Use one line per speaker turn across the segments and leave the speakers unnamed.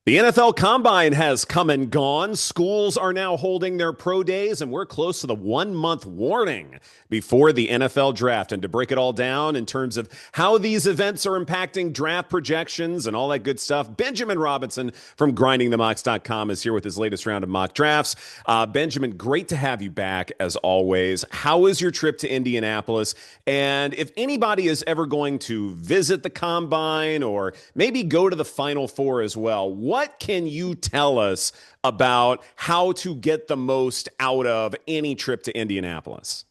The NFL Combine has come and gone. Schools are now holding their pro days, and we're close to the 1 month warning before the NFL draft. And to break it all down in terms of how these events are impacting draft projections and all that good stuff, Benjamin Robinson from grindingthemocks.com is here with his latest round of mock drafts. Benjamin, great to have you back as always. How was your trip to Indianapolis? And if anybody is ever going to visit the Combine or maybe go to the Final Four as well, what can you tell us about how to get the most out of any trip to Indianapolis?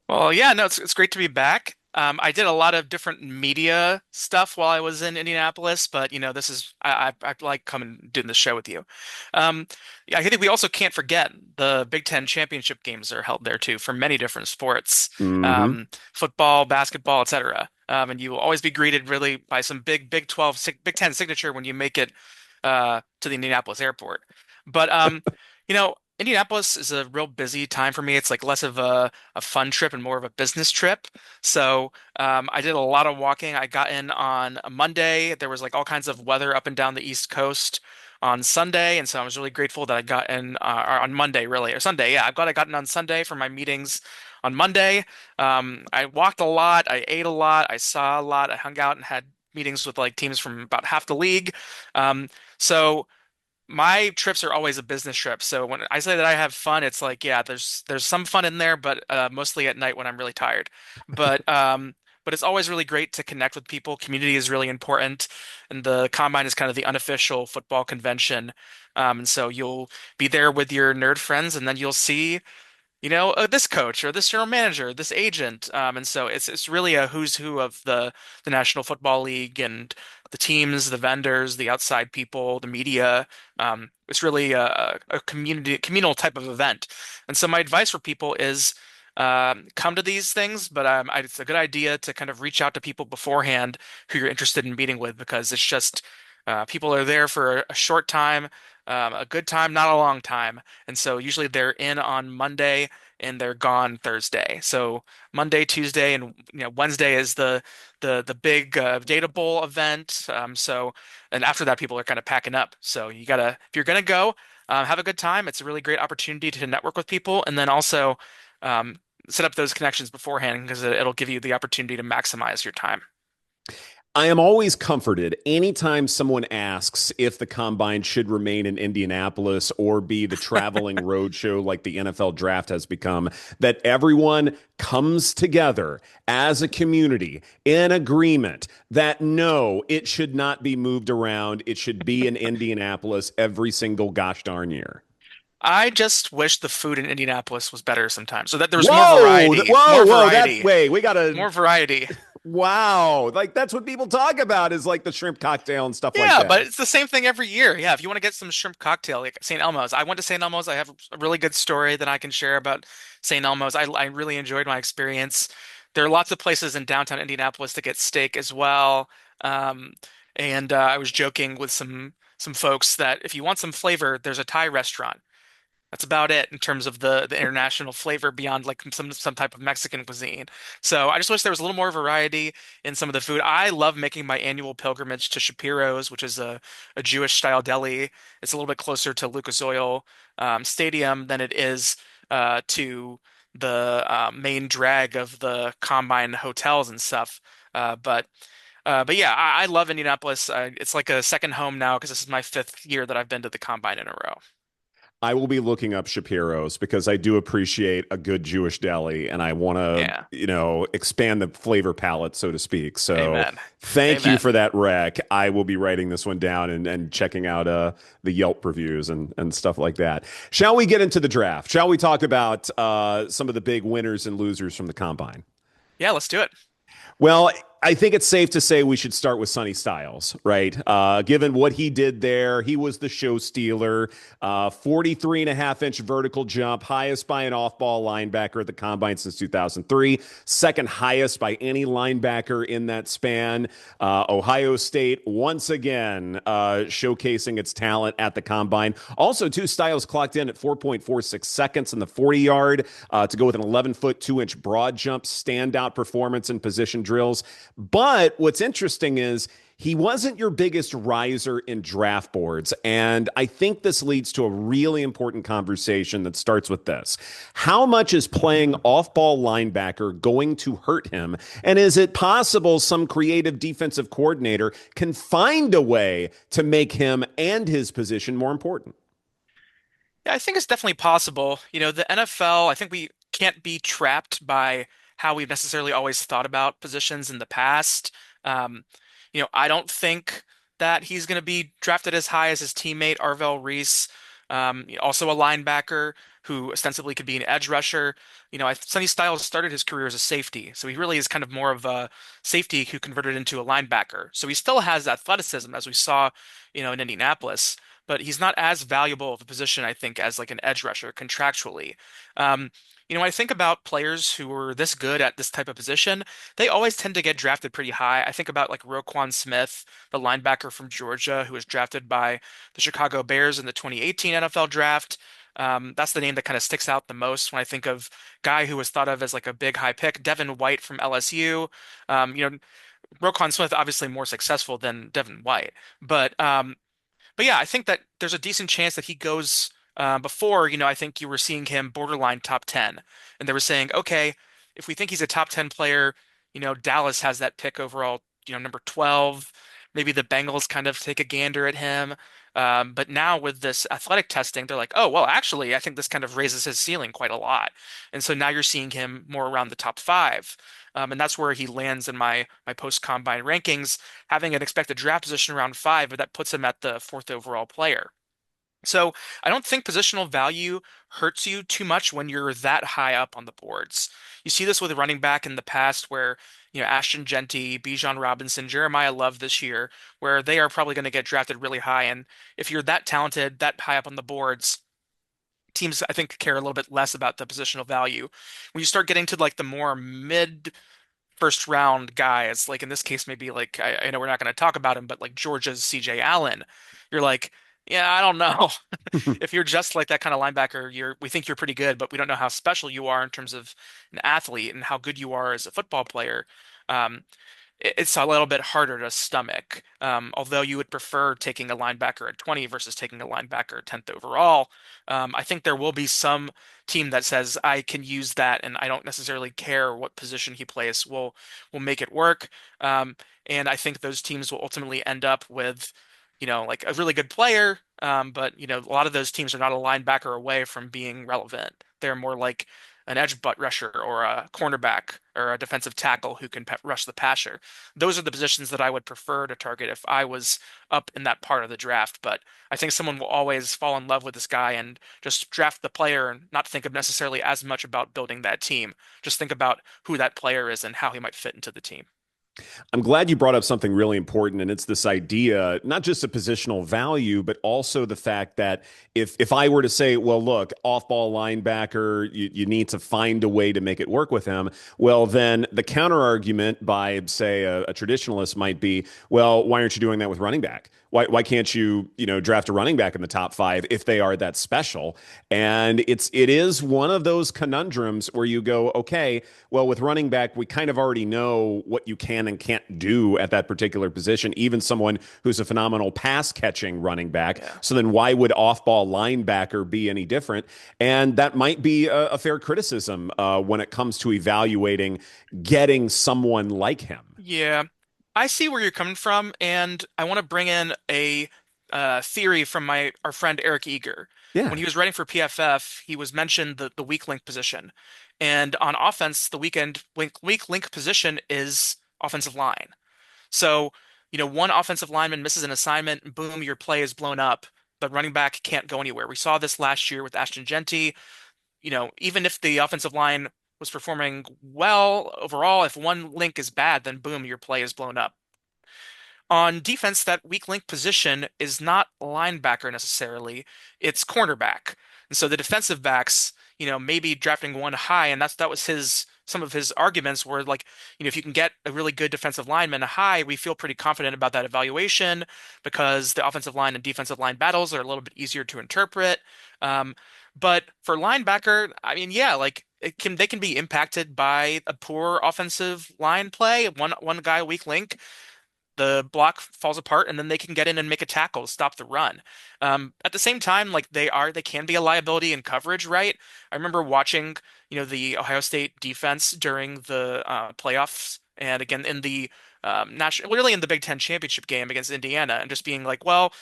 Well, yeah, no, it's great to be back. I did a lot of different media stuff while I was in Indianapolis, but this is I like coming and doing the show with you. Yeah, I think we also can't forget the Big Ten championship games are held there too for many different sports,
Hmm.
football, basketball, etc. And you will always be greeted really by some big Big 12, Big Ten signature when you make it to the Indianapolis airport. But Indianapolis is a real busy time for me. It's like less of a fun trip and more of a business trip. So I did a lot of walking. I got in on a Monday. There was like all kinds of weather up and down the East Coast on Sunday, and so I was really grateful that I got in or on Monday, really, or Sunday. Yeah, I'm glad I got in on Sunday for my meetings on Monday. I walked a lot. I ate a lot. I saw a lot. I hung out and had meetings with like teams from about half the league. Um, so my trips are always a business trip. So when I say that I have fun, it's like, yeah, there's some fun in there, but mostly at night when I'm really tired. But it's always really great to connect with people. Community is really important, and the Combine is kind of the unofficial football convention. And so you'll be there with your nerd friends, and then you'll see this coach or this general manager, this agent. And so it's really a who's who of the National Football League and the teams, the vendors, the outside people, the media. It's really a communal type of event. And so my advice for people is come to these things, but it's a good idea to kind of reach out to people beforehand who you're interested in meeting with because it's just people are there for a short time, a good time, not a long time. And so usually they're in on Monday and they're gone Thursday. So Monday, Tuesday, and Wednesday is the big Data Bowl event. And after that, people are kind of packing up. So you gotta if you're gonna go, have a good time. It's a really great opportunity to network with people, and then also set up those connections beforehand because it'll give you the opportunity to maximize your time.
I am always comforted anytime someone asks if the combine should remain in Indianapolis or be the traveling roadshow like the NFL draft has become, that everyone comes together as a community in agreement that no, it should not be moved around. It should be in Indianapolis every single gosh darn year.
I just wish the food in Indianapolis was better sometimes, so that there was more
Whoa,
variety,
whoa,
more
whoa, that
variety,
way we gotta,
more variety.
wow. Like that's what people talk about is like the shrimp cocktail and stuff like
Yeah,
that.
but it's the same thing every year. Yeah, if you want to get some shrimp cocktail, like St. Elmo's. I went to St. Elmo's. I have a really good story that I can share about St. Elmo's. I really enjoyed my experience. There are lots of places in downtown Indianapolis to get steak as well. Um, and I was joking with some folks that if you want some flavor, there's a Thai restaurant. That's about it in terms of the international flavor beyond like some type of Mexican cuisine. So I just wish there was a little more variety in some of the food. I love making my annual pilgrimage to Shapiro's, which is a Jewish style deli. It's a little bit closer to Lucas Oil Stadium than it is to the main drag of the Combine hotels and stuff. But yeah, I love Indianapolis. It's like a second home now because this is my fifth year that I've been to the Combine in a row.
I will be looking up Shapiro's because I do appreciate a good Jewish deli and I want to,
Yeah.
expand the flavor palette, so to speak. So
Amen.
thank you
Amen.
for that rec. I will be writing this one down and checking out the Yelp reviews and stuff like that. Shall we get into the draft? Shall we talk about some of the big winners and losers from the combine?
Yeah, let's do it.
Well, I think it's safe to say we should start with Sonny Styles, right? Given what he did there, he was the show stealer. 43 and a half inch vertical jump, highest by an off ball linebacker at the combine since 2003, second highest by any linebacker in that span. Ohio State, once again, showcasing its talent at the combine. Also, two Styles clocked in at 4.46 seconds in the 40 yard to go with an 11-foot, 2 inch broad jump, standout performance in position drills. But what's interesting is He wasn't your biggest riser in draft boards. And I think this leads to a really important conversation that starts with this. How much is playing off ball linebacker going to hurt him? And is it possible some creative defensive coordinator can find a way to make him and his position more important?
Yeah, I think it's definitely possible. The NFL, I think we can't be trapped by how we've necessarily always thought about positions in the past. Um, I don't think that he's going to be drafted as high as his teammate Arvell Reese, also a linebacker who ostensibly could be an edge rusher. Sonny Styles started his career as a safety, so he really is kind of more of a safety who converted into a linebacker. So he still has athleticism, as we saw, in Indianapolis, but he's not as valuable of a position, I think, as like an edge rusher contractually. Um, I think about players who are this good at this type of position, they always tend to get drafted pretty high. I think about like Roquan Smith, the linebacker from Georgia, who was drafted by the Chicago Bears in the 2018 NFL draft. That's the name that kind of sticks out the most when I think of guy who was thought of as like a big high pick. Devin White from LSU. Um, you know, Roquan Smith obviously more successful than Devin White, but yeah, I think that there's a decent chance that he goes before, I think you were seeing him borderline top 10. And they were saying, okay, if we think he's a top 10 player, Dallas has that pick overall, number 12. Maybe the Bengals kind of take a gander at him. But now with this athletic testing, they're like, oh, well, actually, I think this kind of raises his ceiling quite a lot. And so now you're seeing him more around the top five. And that's where he lands in my post-combine rankings, having an expected draft position around five, but that puts him at the fourth overall player. So I don't think positional value hurts you too much when you're that high up on the boards. You see this with a running back in the past where, Ashton Genty, Bijan Robinson, Jeremiah Love this year, where they are probably going to get drafted really high. And if you're that talented, that high up on the boards, teams I think care a little bit less about the positional value. When you start getting to like the more mid first round guys, like in this case, maybe like I know we're not going to talk about him, but like Georgia's CJ Allen, you're like, yeah, I don't know. If you're just like that kind of linebacker, we think you're pretty good, but we don't know how special you are in terms of an athlete and how good you are as a football player. Um, it's a little bit harder to stomach. Although you would prefer taking a linebacker at 20 versus taking a linebacker at 10th overall, I think there will be some team that says I can use that and I don't necessarily care what position he plays. We'll make it work. And I think those teams will ultimately end up with, like a really good player. But a lot of those teams are not a linebacker away from being relevant. They're more like an edge butt rusher or a cornerback or a defensive tackle who can rush the passer. Those are the positions that I would prefer to target if I was up in that part of the draft. But I think someone will always fall in love with this guy and just draft the player and not think of necessarily as much about building that team. Just think about who that player is and how he might fit into the team.
I'm glad you brought up something really important, and it's this idea, not just a positional value, but also the fact that if I were to say, well, look, off-ball linebacker, you need to find a way to make it work with him. Well, then the counter argument by, say, a traditionalist might be, well, why aren't you doing that with running back? Why can't you draft a running back in the top five if they are that special? And it is one of those conundrums where you go, okay, well, with running back, we kind of already know what you can and can't do at that particular position, even someone who's a phenomenal pass catching running back.
Yeah.
So then why would off ball linebacker be any different? And that might be a fair criticism when it comes to evaluating getting someone like him.
Yeah. I see where you're coming from, and I want to bring in a theory from our friend Eric Eager. When
Yeah.
he was writing for PFF, he was mentioned the weak link position, and on offense, the weak link position is offensive line. So, one offensive lineman misses an assignment, boom, your play is blown up. But running back can't go anywhere. We saw this last year with Ashton Genty. Even if the offensive line was performing well overall, if one link is bad, then boom, your play is blown up. On defense, that weak link position is not linebacker necessarily, it's cornerback. And so the defensive backs, maybe drafting one high, and that was some of his arguments were like, if you can get a really good defensive lineman high, we feel pretty confident about that evaluation because the offensive line and defensive line battles are a little bit easier to interpret. Um, but for linebacker, I mean, yeah, like they can be impacted by a poor offensive line play, one guy weak link the block falls apart and then they can get in and make a tackle to stop the run. At the same time, like they can be a liability in coverage, right? I remember watching, the Ohio State defense during the playoffs and again in the national, really in the Big Ten championship game against Indiana, and just being like, well,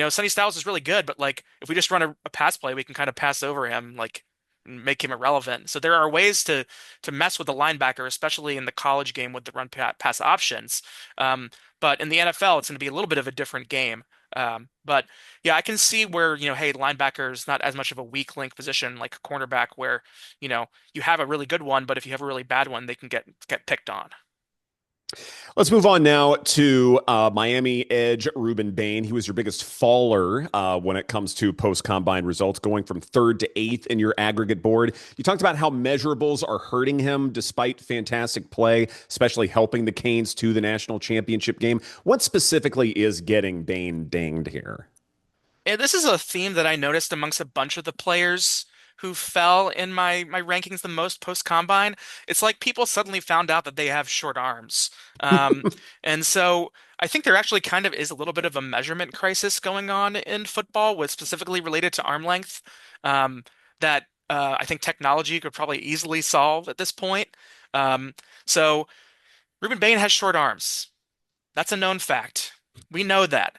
Sonny Styles is really good, but like if we just run a pass play, we can kind of pass over him, like make him irrelevant. So there are ways to mess with the linebacker, especially in the college game with the run pass options. Um, but in the NFL, it's going to be a little bit of a different game. But yeah, I can see where, hey, linebacker is not as much of a weak link position like a cornerback where, you have a really good one, but if you have a really bad one, they can get picked on.
Let's move on now to Miami edge Ruben Bain. He was your biggest faller when it comes to post combine results, going from third to eighth in your aggregate board. You talked about how measurables are hurting him despite fantastic play, especially helping the Canes to the national championship game. What specifically is getting Bain dinged here?
And this is a theme that I noticed amongst a bunch of the players who fell in my rankings the most post combine. It's like people suddenly found out that they have short arms. Um, and so I think there actually kind of is a little bit of a measurement crisis going on in football with specifically related to arm length, um, that I think technology could probably easily solve at this point. Um, so Ruben Bain has short arms. That's a known fact. We know that.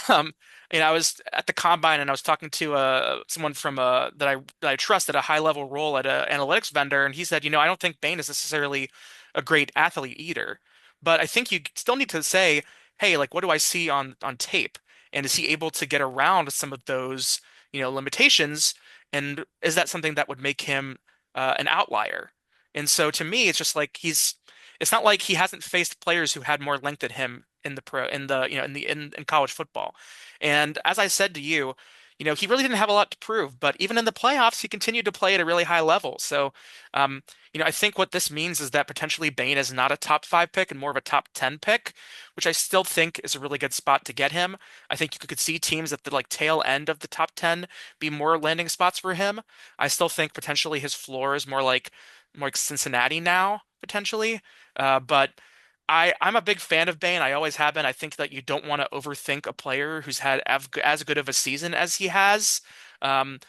Um, I was at the combine and I was talking to someone from that I trust at a high level role at an analytics vendor, and he said, I don't think Bain is necessarily a great athlete either, but I think you still need to say, hey, like, what do I see on tape, and is he able to get around some of those, limitations, and is that something that would make him an outlier? And so to me, it's just like it's not like he hasn't faced players who had more length than him in the pro in the in college football. And as I said to you, he really didn't have a lot to prove, but even in the playoffs, he continued to play at a really high level. So, um, I think what this means is that potentially Bain is not a top five pick and more of a top 10 pick, which I still think is a really good spot to get him. I think you could see teams at the like tail end of the top 10 be more landing spots for him. I still think potentially his floor is more like Cincinnati now, potentially. But I'm a big fan of Bane. I always have been. I think that you don't want to overthink a player who's had as good of a season as he has. Um,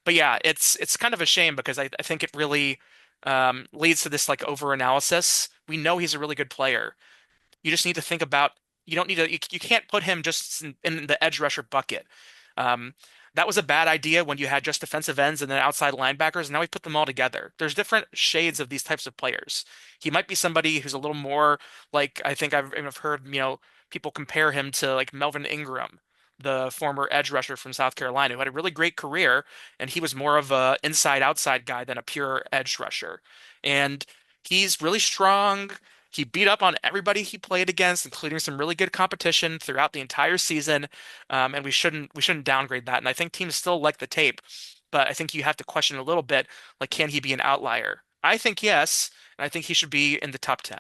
but yeah, it's kind of a shame because I think it really leads to this like over analysis. We know he's a really good player. You just need to think about you don't need to you can't put him just in the edge rusher bucket. Um, that was a bad idea when you had just defensive ends and then outside linebackers. And now we put them all together. There's different shades of these types of players. He might be somebody who's a little more like I think I've heard people compare him to like Melvin Ingram, the former edge rusher from South Carolina, who had a really great career, and he was more of a inside outside guy than a pure edge rusher. And he's really strong. He beat up on everybody he played against, including some really good competition throughout the entire season. And we shouldn't downgrade that. And I think teams still like the tape, but I think you have to question a little bit, like, can he be an outlier? I think yes, and I think he should be in the top 10.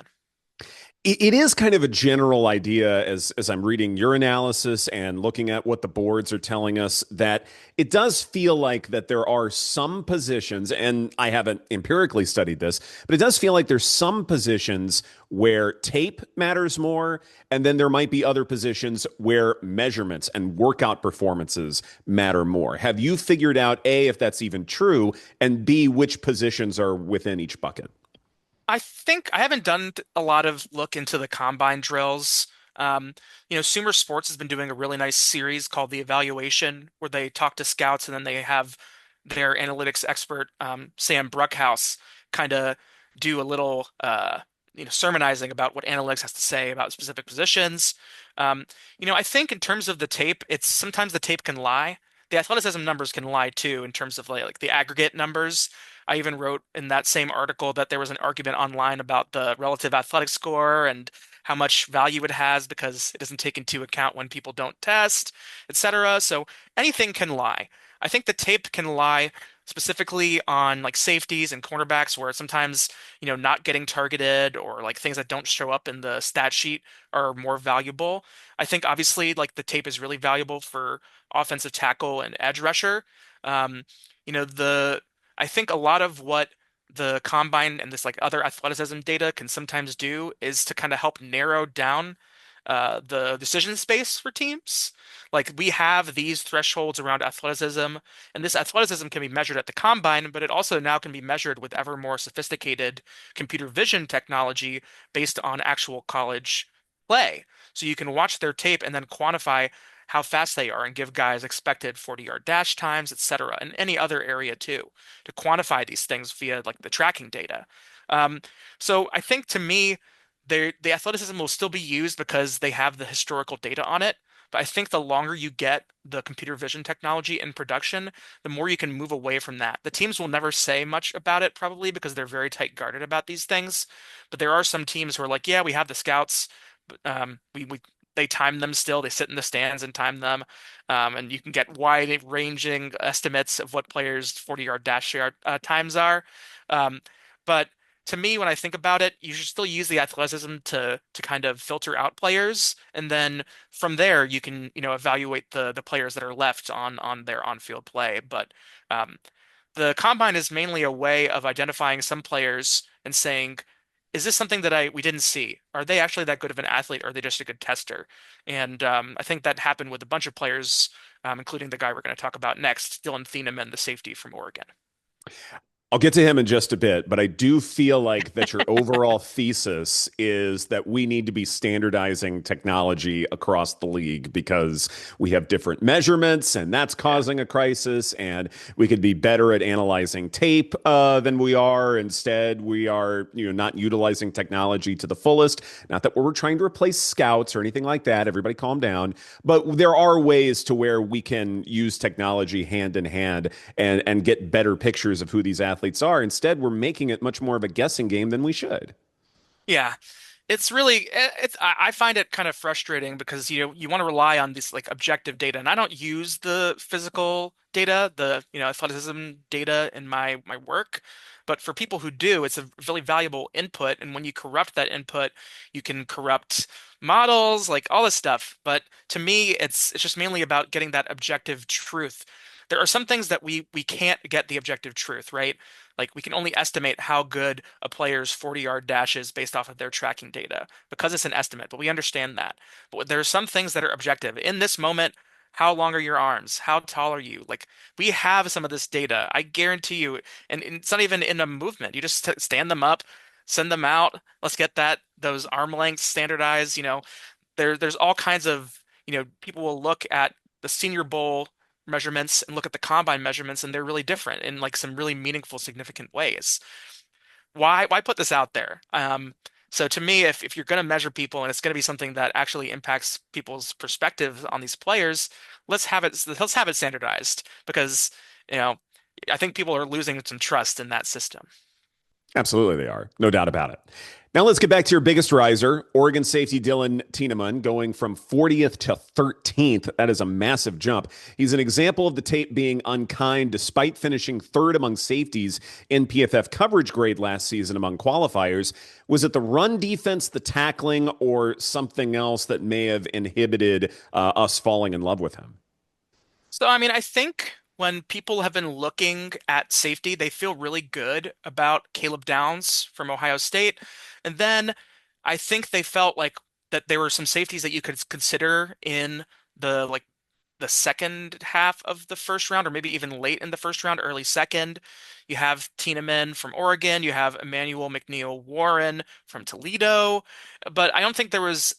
It is kind of a general idea as I'm reading your analysis and looking at what the boards are telling us that it does feel like that there are some positions, and I haven't empirically studied this, but it does feel like there's some positions where tape matters more, and then there might be other positions where measurements and workout performances matter more. Have you figured out A, if that's even true, and B, which positions are within each bucket?
I think I haven't done a lot of look into the combine drills. Um, Sumer Sports has been doing a really nice series called The Evaluation, where they talk to scouts and then they have their analytics expert, Sam Bruckhouse, kind of do a little, sermonizing about what analytics has to say about specific positions. I think in terms of the tape, it's sometimes the tape can lie. The athleticism numbers can lie too, in terms of like the aggregate numbers. I even wrote in that same article that there was an argument online about the relative athletic score and how much value it has because it doesn't take into account when people don't test, etc. So anything can lie. I think the tape can lie specifically on like safeties and cornerbacks where sometimes, not getting targeted or like things that don't show up in the stat sheet are more valuable. I think obviously like the tape is really valuable for offensive tackle and edge rusher. Um, the I think a lot of what the combine and this like other athleticism data can sometimes do is to kind of help narrow down the decision space for teams. Like we have these thresholds around athleticism, and this athleticism can be measured at the combine, but it also now can be measured with ever more sophisticated computer vision technology based on actual college play. So you can watch their tape and then quantify how fast they are and give guys expected 40-yard dash times, etc., and any other area too, to quantify these things via like the tracking data. Um, so I think to me, the athleticism will still be used because they have the historical data on it. But I think the longer you get the computer vision technology in production, the more you can move away from that. The teams will never say much about it probably because they're very tight guarded about these things. But there are some teams who are like, yeah, we have the scouts. We they time them still. They sit in the stands and time them, and you can get wide-ranging estimates of what players' 40-yard dash yard times are. Um, but to me, when I think about it, you should still use the athleticism to kind of filter out players, and then from there you can evaluate the players that are left on their on-field play. But um, the combine is mainly a way of identifying some players and saying, is this something that I we didn't see? Are they actually that good of an athlete, or are they just a good tester? And I think that happened with a bunch of players, including the guy we're going to talk about next, Dylan Thieneman, the safety from Oregon.
I'll get to him in just a bit, but I do feel like that your overall thesis is that we need to be standardizing technology across the league because we have different measurements and that's
Yeah.
causing a crisis, and we could be better at analyzing tape than we are. Instead, we are, not utilizing technology to the fullest. Not that we're trying to replace scouts or anything like that. Everybody calm down. But there are ways to where we can use technology hand in hand and get better pictures of who these athletes are. Instead, we're making it much more of a guessing game than we should.
Yeah. It's really I find it kind of frustrating because you want to rely on this like objective data, and I don't use the physical data, the athleticism data in my work. But for people who do, it's a really valuable input, and when you corrupt that input, you can corrupt models, like all this stuff. But to me, it's just mainly about getting that objective truth. There are some things that we can't get the objective truth, right? Like we can only estimate how good a player's 40-yard dash is based off of their tracking data because it's an estimate, but we understand that. But there are some things that are objective. In this moment, how long are your arms? How tall are you? Like we have some of this data. I guarantee you, and it's not even in a movement. You just stand them up, send them out. Let's get those arm lengths standardized. There's all kinds of, people will look at the Senior Bowl measurements and look at the combine measurements, and they're really different in like some really meaningful, significant ways. Why put this out there? So to me, if you're going to measure people and it's going to be something that actually impacts people's perspectives on these players, let's have it standardized because you know I think people are losing some trust in that system.
Absolutely, they are. No doubt about it. Now let's get back to your biggest riser, Oregon safety Dylan Tieneman, going from 40th to 13th. That is a massive jump. He's an example of the tape being unkind despite finishing third among safeties in PFF coverage grade last season among qualifiers. Was it the run defense, the tackling, or something else that may have inhibited us falling in love with him?
So, I mean, I think when people have been looking at safety, they feel really good about Caleb Downs from Ohio State. And then I think they felt like that there were some safeties that you could consider in the second half of the first round, or maybe even late in the first round, early second. You have Tiedemann from Oregon, you have Emmanuel McNeil Warren from Toledo, but I don't think there was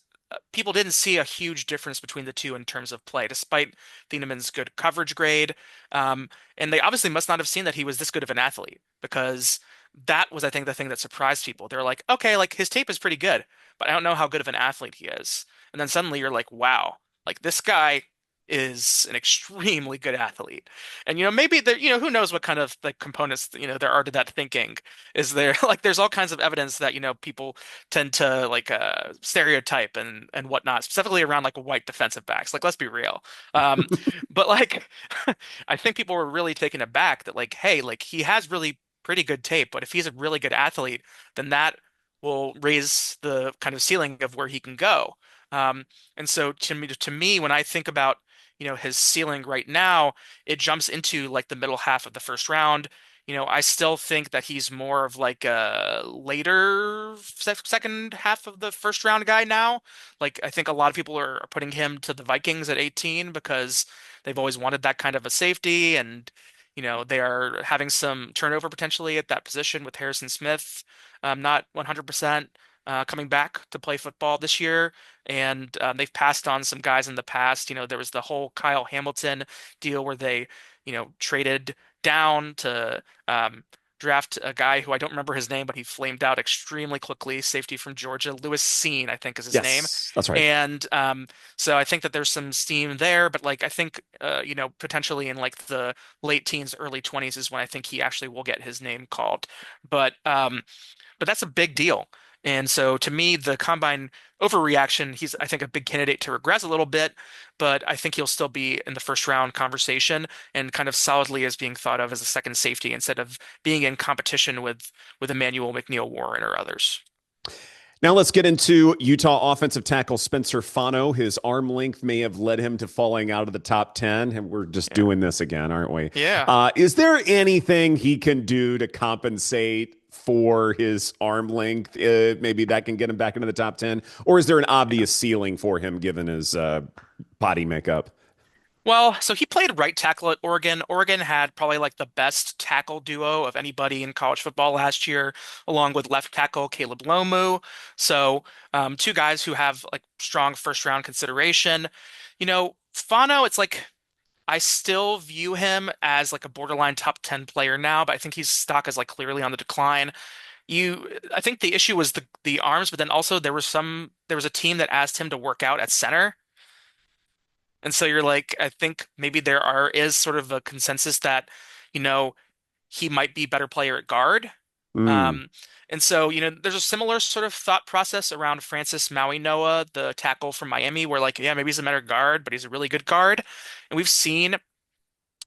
people didn't see a huge difference between the two in terms of play, despite Thienemann's good coverage grade. And they obviously must not have seen that he was this good of an athlete because that was, I think, the thing that surprised people. They're like, okay, like his tape is pretty good, but I don't know how good of an athlete he is. And then suddenly you're like, wow, like this guy is an extremely good athlete. And maybe there, who knows what kind of like components, there are to that thinking. Is there like there's all kinds of evidence that, people tend to like stereotype and whatnot, specifically around like white defensive backs. Like let's be real. Um, but like I think people were really taken aback that like, hey, like he has really pretty good tape, but if he's a really good athlete, then that will raise the kind of ceiling of where he can go. Um, and so to me, when I think about his ceiling right now, it jumps into like the middle half of the first round. I still think that he's more of like a later second half of the first round guy now. Like I think a lot of people are putting him to the Vikings at 18 because they've always wanted that kind of a safety, and they are having some turnover potentially at that position with Harrison Smith, not 100% coming back to play football this year. And they've passed on some guys in the past. There was the whole Kyle Hamilton deal where they, traded down to draft a guy who I don't remember his name, but he flamed out extremely quickly. Safety from Georgia, Lewis Cine, I think is his name.
Yes, that's right.
And so I think that there's some steam there, but like I think potentially in like the late teens, early 20s is when I think he actually will get his name called. But that's a big deal. And so to me, the combine overreaction, he's, I think, a big candidate to regress a little bit, but I think he'll still be in the first round conversation and kind of solidly as being thought of as a second safety instead of being in competition with Emmanuel McNeil Warren or others.
Now let's get into Utah offensive tackle Spencer Fano. His arm length may have led him to falling out of the top 10, and we're just
Yeah.
doing this again, aren't we?
Yeah.
Is there anything he can do to compensate for his arm length? Maybe that can get him back into the top 10, or is there an obvious ceiling for him given his body makeup?
Well, so he played right tackle at Oregon. Oregon had probably like the best tackle duo of anybody in college football last year, along with left tackle Caleb Lomu. So, two guys who have like strong first round consideration. Fano, it's like I still view him as like a borderline top 10 player now, but I think his stock is like clearly on the decline. I think the issue was the arms, but then also there was a team that asked him to work out at center. And so you're like, I think maybe is sort of a consensus that, you know, he might be a better player at guard.
Mm.
Um, and so, there's a similar sort of thought process around Francis Maui Noah, the tackle from Miami, where like, yeah, maybe he's a better guard, but he's a really good guard. And we've seen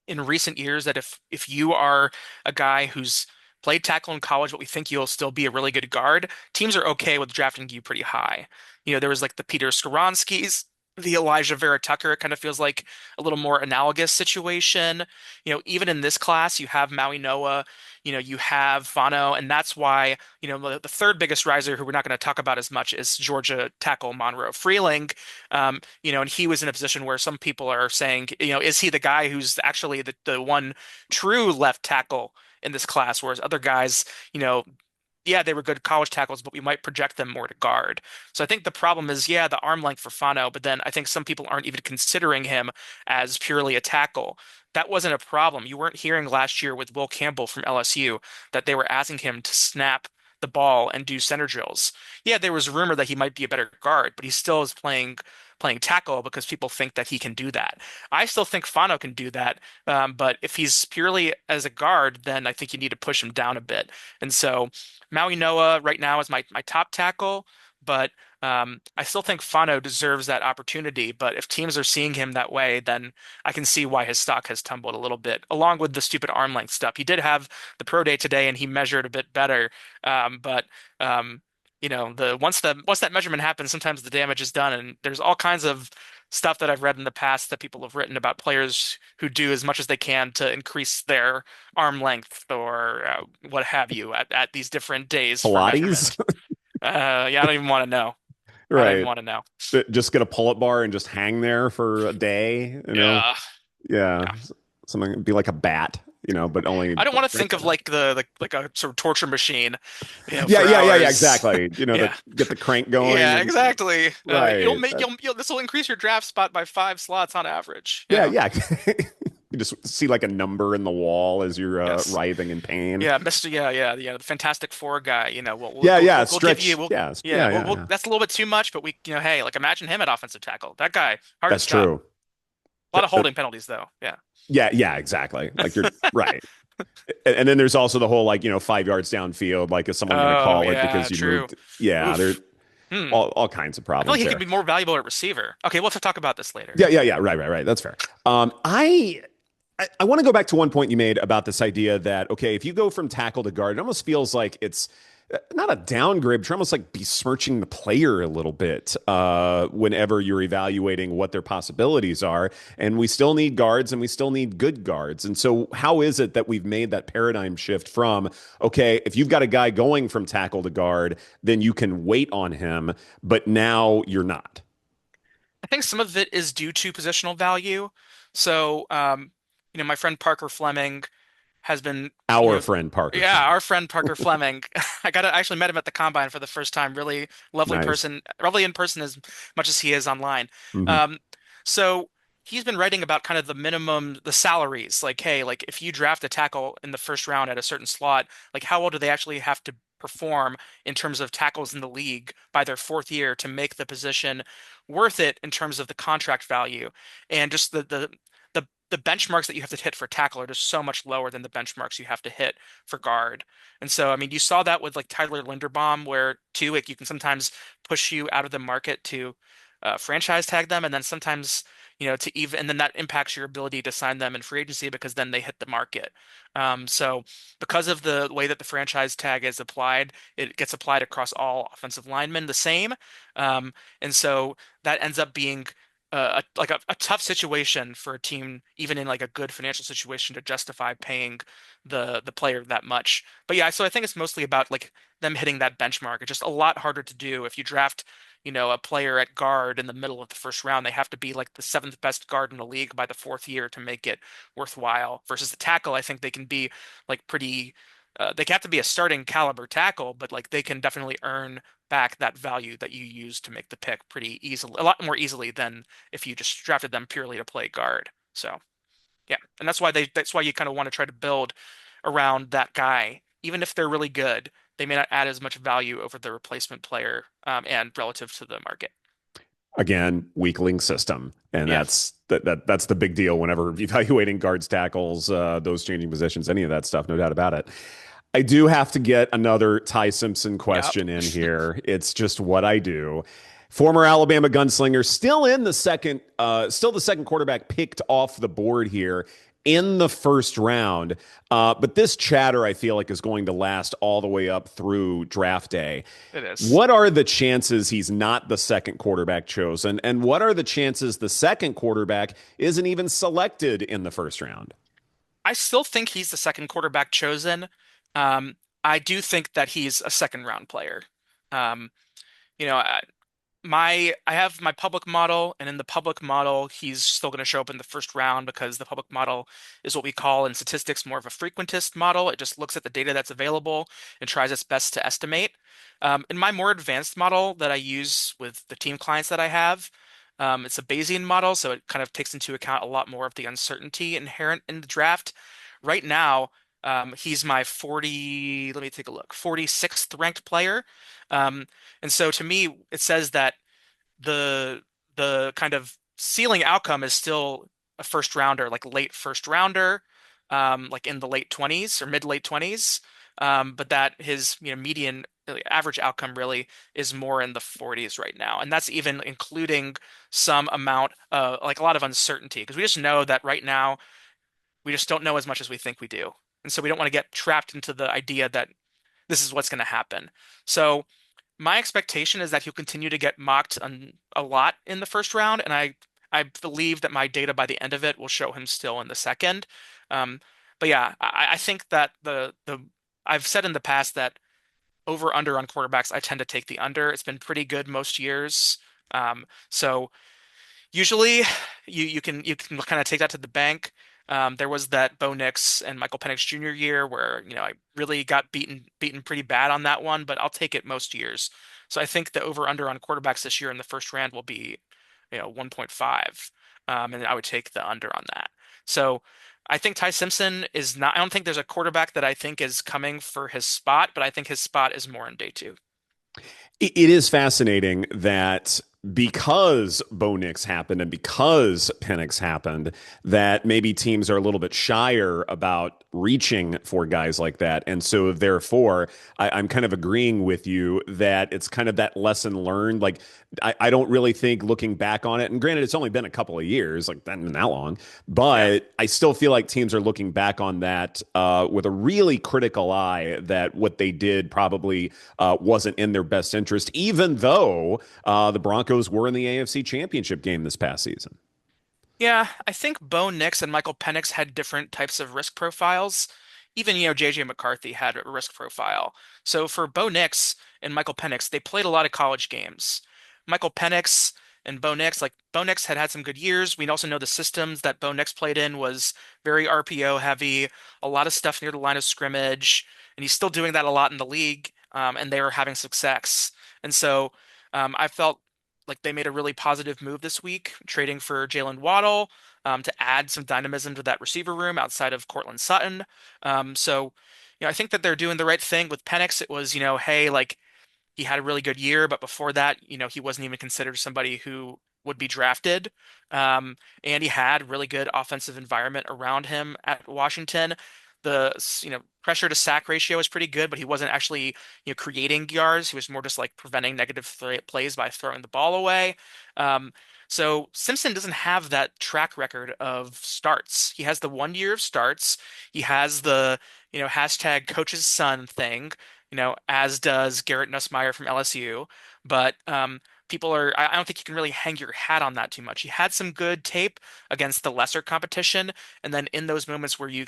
in recent years that if you are a guy who's played tackle in college, but we think you'll still be a really good guard, teams are okay with drafting you pretty high. There was like the Peter Skoronskis, the Elijah Vera Tucker. It kind of feels like a little more analogous situation. Even in this class, you have Maui Noah, you have Fano, and that's why, the third biggest riser who we're not going to talk about as much is Georgia tackle Monroe Freeling. And he was in a position where some people are saying, is he the guy who's actually the one true left tackle in this class, whereas other guys, yeah, they were good college tackles, but we might project them more to guard. So I think the problem is, yeah, the arm length for Fano, but then I think some people aren't even considering him as purely a tackle. That wasn't a problem. You weren't hearing last year with Will Campbell from LSU that they were asking him to snap the ball and do center drills. Yeah, there was rumor that he might be a better guard, but he still is playing tackle because people think that he can do that. I still think Fano can do that, but if he's purely as a guard, then I think you need to push him down a bit. And so Maui Noah right now is my top tackle, but I still think Fano deserves that opportunity. But if teams are seeing him that way, then I can see why his stock has tumbled a little bit, along with the stupid arm length stuff. He did have the pro day today, and he measured a bit better. But the once that measurement happens, sometimes the damage is done, and there's all kinds of stuff that I've read in the past that people have written about players who do as much as they can to increase their arm length or what have you at these different days for
Pilates?
measurement. Yeah, I don't even want to know. I don't even
Right.
want to know.
Just get a pull-up bar and just hang there for a day, you know?
Yeah,
Yeah.
yeah.
Something be like a bat, but only
I don't
like
want to think of like the like a sort of torture machine,
yeah,
for
yeah, yeah, yeah,
hours.
exactly. To
Yeah.
get the crank going
Yeah,
and
exactly. You'll
right.
make this will increase your draft spot by 5 slots on average.
Yeah, yeah. You just see like a number in the wall as you're
Yes.
writhing in pain.
Yeah, Mr. Yeah, yeah, yeah. The Fantastic Four guy.
Yeah, yeah,
We'll give you.
stretch. Yeah,
Yeah.
yeah, yeah, yeah.
That's a little bit too much, but hey, like imagine him at offensive tackle. That guy,
That's
hardest job.
true.
A lot of holding penalties though. Yeah.
Yeah, yeah, exactly. Like you're right. And then there's also the whole like 5 yards downfield. Like is someone going to
Oh
call it
yeah,
because you
true.
moved? Yeah, there's
Oof. Hmm.
all kinds of
I feel like
problems
he could
there.
be more valuable at receiver. Okay, we'll have to talk about this later.
Yeah, yeah, yeah. Right, right, right. That's fair. I want to go back to one point you made about this idea that okay, if you go from tackle to guard, it almost feels like it's not a downgrade, but you're almost like besmirching the player a little bit whenever you're evaluating what their possibilities are. And we still need guards and we still need good guards. And so, how is it that we've made that paradigm shift from, okay, if you've got a guy going from tackle to guard, then you can wait on him, but now you're not?
I think some of it is due to positional value. So, my friend Parker Fleming has been, you
Our
know,
friend Parker
yeah,
Fleming.
our friend Parker Fleming. I actually met him at the combine for the first time. Really lovely
Nice.
person, lovely in person as much as he is online.
Hmm.
Um, so he's been writing about kind of the minimum, the salaries. Like, hey, like if you draft a tackle in the first round at a certain slot, like how well do they actually have to perform in terms of tackles in the league by their fourth year to make the position worth it in terms of the contract value and just the benchmarks that you have to hit for tackle are just so much lower than the benchmarks you have to hit for guard. And so, I mean, you saw that with like Tyler Linderbaum, where too, like you can sometimes push you out of the market to franchise tag them, and then sometimes, to even, and then that impacts your ability to sign them in free agency because then they hit the market. So, because of the way that the franchise tag is applied, it gets applied across all offensive linemen the same. Um, and so that ends up being a tough situation for a team, even in like a good financial situation, to justify paying the player that much. But yeah, so I think it's mostly about like them hitting that benchmark. It's just a lot harder to do if you draft, a player at guard in the middle of the first round. They have to be like the seventh best guard in the league by the fourth year to make it worthwhile. Versus the tackle, I think they can be like pretty. They have to be a starting caliber tackle, but like they can definitely earn back that value that you use to make the pick pretty easily, a lot more easily than if you just drafted them purely to play guard. So yeah, and that's why you kind of want to try to build around that guy, even if they're really good. They may not add as much value over the replacement player, and relative to the market.
Again, weakling system, and
Yeah,
that's the big deal whenever evaluating guards, tackles, those changing positions, any of that stuff, no doubt about it. I do have to get another Ty Simpson
yeah.
question in here. It's just what I do. Former Alabama gunslinger, still the second quarterback picked off the board here in the first round. But this chatter, I feel like, is going to last all the way up through draft day.
It is.
What are the chances he's not the second quarterback chosen? And what are the chances the second quarterback isn't even selected in the first round?
I still think he's the second quarterback chosen. I do think that he's a second round player. Um, you know, I have my public model, and in the public model, he's still going to show up in the first round because the public model is what we call in statistics more of a frequentist model. It just looks at the data that's available and tries its best to estimate. In my more advanced model that I use with the team clients that I have, it's a Bayesian model, so it kind of takes into account a lot more of the uncertainty inherent in the draft. Right now, he's my let me take a look, 46th ranked player. Um, and so to me, it says that the the kind of ceiling outcome is still a first rounder, like late first rounder, like in the late 20s or mid late 20s. But that his median average outcome really is more in the 40s right now, and that's even including some amount like a lot of uncertainty because we just know that right now we just don't know as much as we think we do, and so we don't want to get trapped into the idea that this is what's going to happen. So my expectation is that he'll continue to get mocked a lot in the first round, and I believe that my data by the end of it will show him still in the second. Um, but yeah, I think that the I've said in the past that over under on quarterbacks, I tend to take the under. It's been pretty good most years. So usually, you can kind of take that to the bank. There was that Bo Nix and Michael Penix Jr. year where I really got beaten pretty bad on that one, but I'll take it most years. So I think the over under on quarterbacks this year in the first round will be 1.5, and I would take the under on that. So I think Ty Simpson is not. I don't think there's a quarterback that I think is coming for his spot, but I think his spot is more in day two.
It is fascinating that because Bo Nix happened and because Penix happened, that maybe teams are a little bit shyer about reaching for guys like that. And so, therefore, I'm kind of agreeing with you that it's kind of that lesson learned. Like, I don't really think looking back on it, and granted, it's only been a couple of years, like not that long,
Yeah.
but I still feel like teams are looking back on that with a really critical eye that what they did probably wasn't in their best interest, even though the Broncos were in the AFC Championship game this past season.
Yeah, I think Bo Nix and Michael Penix had different types of risk profiles. Even, JJ McCarthy had a risk profile. So for Bo Nix and Michael Penix, they played a lot of college games. Michael Penix and Bo Nix, like Bo Nix had some good years. We also know the systems that Bo Nix played in was very RPO heavy, a lot of stuff near the line of scrimmage, and he's still doing that a lot in the league, and they were having success. And so I felt like they made a really positive move this week, trading for Jalen Waddle to add some dynamism to that receiver room outside of Cortland Sutton. So, I think that they're doing the right thing with Penix. It was, hey, like he had a really good year, but before that, he wasn't even considered somebody who would be drafted. And he had really good offensive environment around him at Washington. The, pressure to sack ratio was pretty good, but he wasn't actually, creating yards. He was more just like preventing negative plays by throwing the ball away. Um, so Simpson doesn't have that track record of starts. He has the 1 year of starts. He has the, hashtag coach's son thing, as does Garrett Nussmeier from LSU. But people are, I don't think you can really hang your hat on that too much. He had some good tape against the lesser competition. And then in those moments where you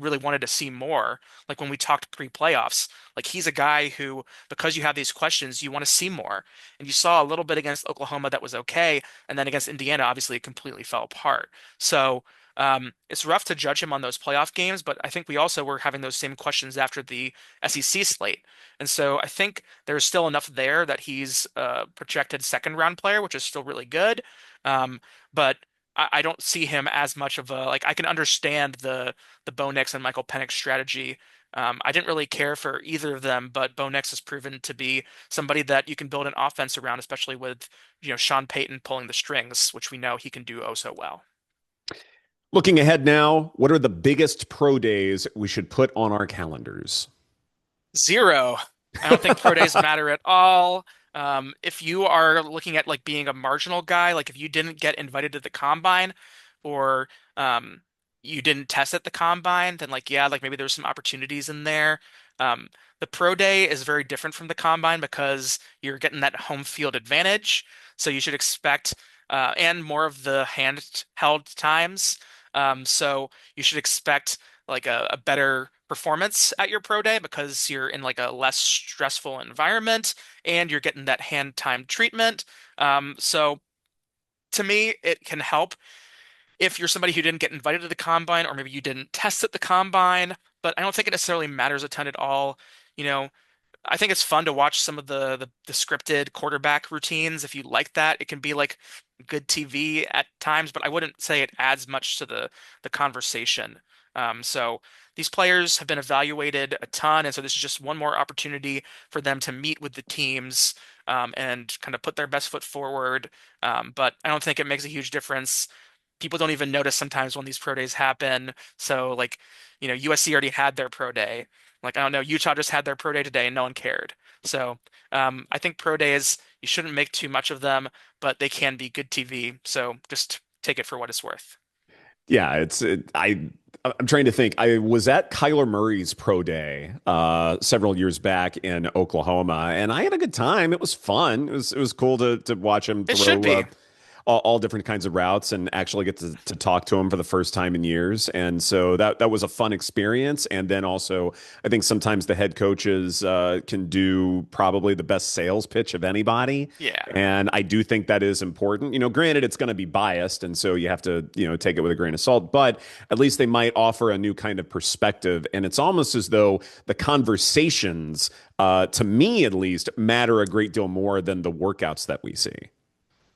really wanted to see more, like when we talked pre-playoffs, like he's a guy who, because you have these questions, you want to see more. And you saw a little bit against Oklahoma that was okay. And then against Indiana, obviously, it completely fell apart. So, it's rough to judge him on those playoff games, but I think we also were having those same questions after the SEC slate. And so I think there's still enough there that he's a projected second round player, which is still really good. But I don't see him as much of a like I can understand the Bo Nix and Michael Penix strategy. I didn't really care for either of them, but Bo Nix has proven to be somebody that you can build an offense around, especially with Sean Payton pulling the strings, which we know he can do oh so well.
Looking ahead now, what are the biggest pro days we should put on our calendars?
Zero. I don't think pro days matter at all. If you are looking at like being a marginal guy, like if you didn't get invited to the combine or you didn't test at the combine, then like yeah, like maybe there's some opportunities in there. Um, the pro day is very different from the combine because you're getting that home field advantage. So you should expect and more of the handheld times. So you should expect like a better performance at your pro day because you're in like a less stressful environment and you're getting that hand time treatment. So to me, it can help if you're somebody who didn't get invited to the combine or maybe you didn't test at the combine, but I don't think it necessarily matters a ton at all. You know, I think it's fun to watch some of the scripted quarterback routines. If you like that, it can be like good TV at times, but I wouldn't say it adds much to the conversation. So these players have been evaluated a ton, and so this is just one more opportunity for them to meet with the teams and kind of put their best foot forward. But I don't think it makes a huge difference. People don't even notice sometimes when these pro days happen. So like, USC already had their pro day. Like, I don't know, Utah just had their pro day today and no one cared. So I think pro days, you shouldn't make too much of them, but they can be good TV. So just take it for what it's worth.
Yeah, I'm trying to think. I was at Kyler Murray's pro day several years back in Oklahoma, and I had a good time. It was fun. It was cool to watch him
It should
throw
be.
all different kinds of routes and actually get to talk to him for the first time in years. And so that was a fun experience. And then also, I think sometimes the head coaches can do probably the best sales pitch of anybody.
Yeah.
And I do think that is important. Granted, it's going to be biased, and so you have to, take it with a grain of salt. But at least they might offer a new kind of perspective. And it's almost as though the conversations, to me at least, matter a great deal more than the workouts that we see.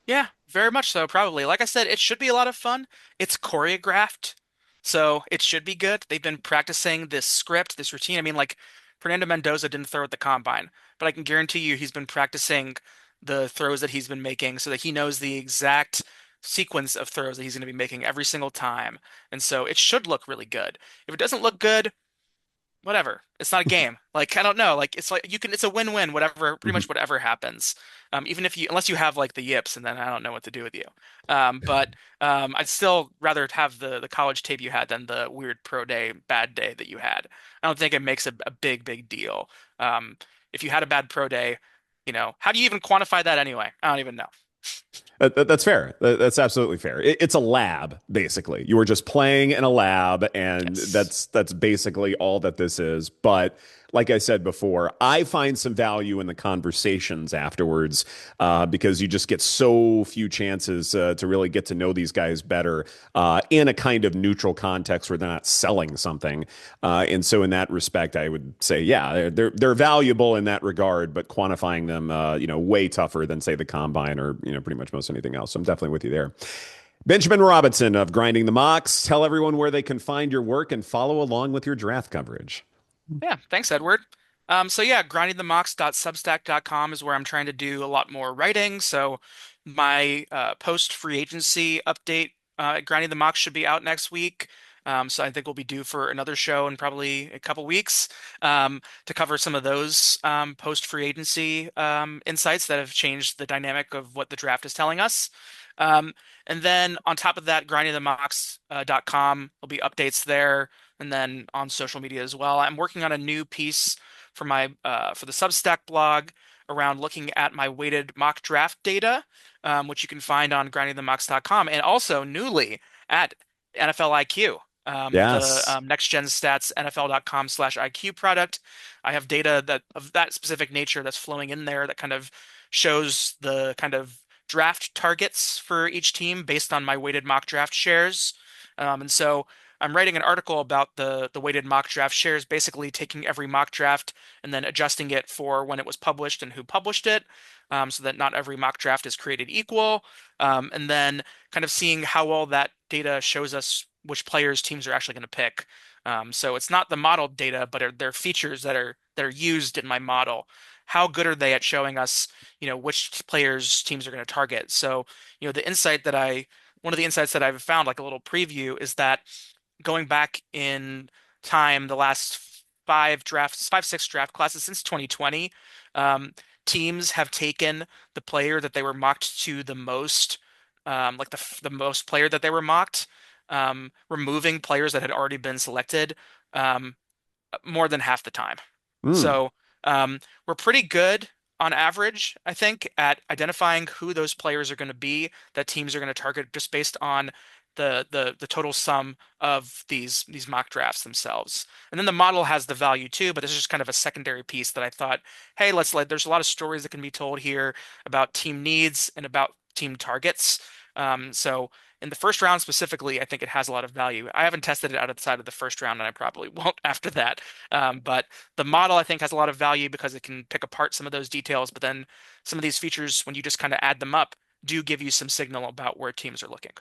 Yeah, very much so, probably. Like I said, it should be a lot of fun. It's choreographed, so it should be good. They've been practicing this script, this routine. I mean, like Fernando Mendoza didn't throw at the combine, but I can guarantee you he's been practicing the throws that he's been making so that he knows the exact sequence of throws that he's going to be making every single time. And so it should look really good. If it doesn't look good, whatever. It's not a game. Like, I don't know. Like, it's like you can, it's a win-win, whatever, pretty
Mhm.
much whatever happens. Even if you, unless you have like the yips, and then I don't know what to do with you. But I'd still rather have the college tape you had than the weird pro day, bad day that you had. I don't think it makes a big, big deal. Um, if you had a bad pro day, how do you even quantify that anyway? I don't even know.
That's fair. That's absolutely fair. It's a lab, basically. You were just playing in a lab, and
Yes.
that's basically all that this is. But like I said before, I find some value in the conversations afterwards because you just get so few chances to really get to know these guys better in a kind of neutral context where they're not selling something. And so, in that respect, I would say, yeah, they're valuable in that regard, but quantifying them, way tougher than say the combine or pretty much most anything else. So I'm definitely with you there. Benjamin Robinson of Grinding the Mocks. Tell everyone where they can find your work and follow along with your draft coverage.
Yeah, thanks, Edward. So yeah, grindingthemox.substack.com is where I'm trying to do a lot more writing. So my post free agency update at Grinding the Mox should be out next week. So I think we'll be due for another show in probably a couple weeks to cover some of those post free agency insights that have changed the dynamic of what the draft is telling us. Um, and then on top of that, grindingthemox.com will be updates there and then on social media as well. I'm working on a new piece for my for the Substack blog around looking at my weighted mock draft data, which you can find on grindingthemox.com, and also newly at NFL IQ. The
Yes.
Next Gen Stats NFL.com/IQ product. I have data that of that specific nature that's flowing in there that kind of shows the kind of draft targets for each team based on my weighted mock draft shares. And so I'm writing an article about the weighted mock draft shares, basically taking every mock draft and then adjusting it for when it was published and who published it, so that not every mock draft is created equal, and then kind of seeing how well that data shows us which players teams are actually going to pick. So it's not the modeled data, but they're features that are used in my model. How good are they at showing us, which players teams are going to target? So, the insight that I one of the insights that I've found, like a little preview, is that going back in time, the last six draft classes since 2020, um, teams have taken the player that they were mocked to the most, like the most player that they were mocked, removing players that had already been selected, um, more than half the time.
Mm.
So we're pretty good on average, I think, at identifying who those players are going to be that teams are going to target just based on the total sum of these mock drafts themselves. And then the model has the value too, but this is just kind of a secondary piece that I thought, hey, there's a lot of stories that can be told here about team needs and about team targets. So in the first round specifically, I think it has a lot of value. I haven't tested it outside of the first round, and I probably won't after that. But the model, I think, has a lot of value because it can pick apart some of those details. But then some of these features, when you just kind of add them up, do give you some signal about where teams are looking.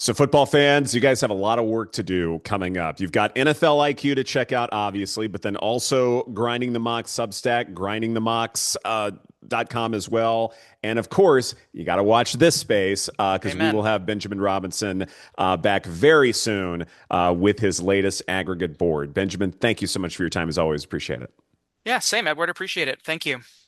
So, football fans, you guys have a lot of work to do coming up. You've got NFL IQ to check out, obviously, but then also Grinding the Mocks Substack, grindingthemox.com as well. And of course, you got to watch this space because we will
Amen.
have Benjamin Robinson back very soon with his latest aggregate board. Benjamin, thank you so much for your time as always. Appreciate it.
Yeah, same, Edward. Appreciate it. Thank you.